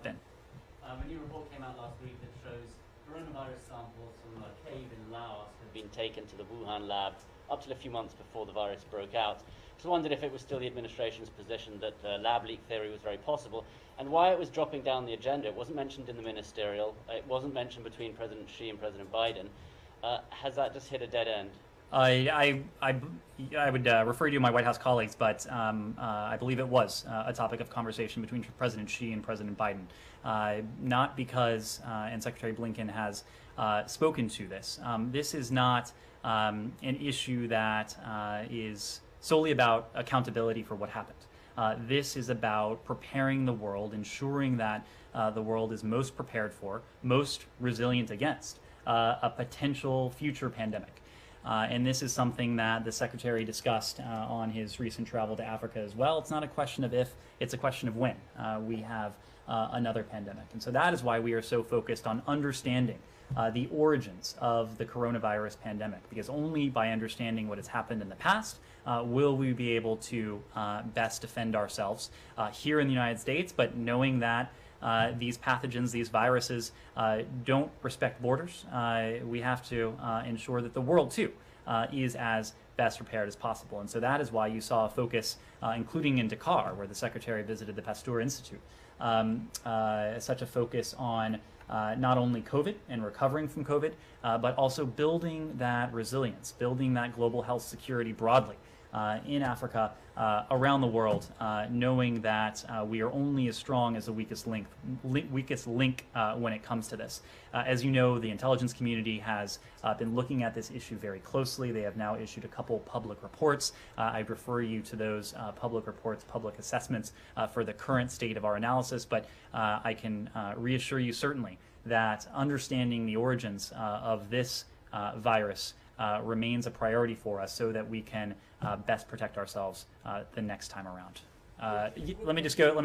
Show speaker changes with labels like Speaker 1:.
Speaker 1: been.
Speaker 2: A new report came out last week that shows coronavirus samples from a cave in Laos had been taken to the Wuhan lab up till a few months before the virus broke out. So I wondered if it was still the administration's position that the lab leak theory was very possible, and why it was dropping down the agenda. It wasn't mentioned in the ministerial. It wasn't mentioned between President Xi and President Biden. Has that just hit a dead end?
Speaker 1: I would refer you to my White House colleagues, but I believe it was a topic of conversation between President Xi and President Biden. Not because, and Secretary Blinken has spoken to this. This is not an issue that is solely about accountability for what happened. This is about preparing the world, ensuring that the world is most prepared for, most resilient against a potential future pandemic. And this is something that the Secretary discussed on his recent travel to Africa as well. It's not a question of if, it's a question of when we have another pandemic. And so that is why we are so focused on understanding the origins of the coronavirus pandemic, because only by understanding what has happened in the past will we be able to best defend ourselves here in the United States, but knowing that these pathogens, these viruses, don't respect borders. We have to ensure that the world, too, is as best prepared as possible. And so that is why you saw a focus, including in Dakar, where the Secretary visited the Pasteur Institute, such a focus on not only COVID and recovering from COVID, but also building that resilience, building that global health security broadly in Africa, around the world, knowing that we are only as strong as the weakest link when it comes to this. As you know, the intelligence community has been looking at this issue very closely. They have now issued a couple public reports. I'd refer you to those public reports, public assessments for the current state of our analysis, but I can reassure you certainly that understanding the origins of this virus remains a priority for us so that we can best protect ourselves the next time around. Let me just move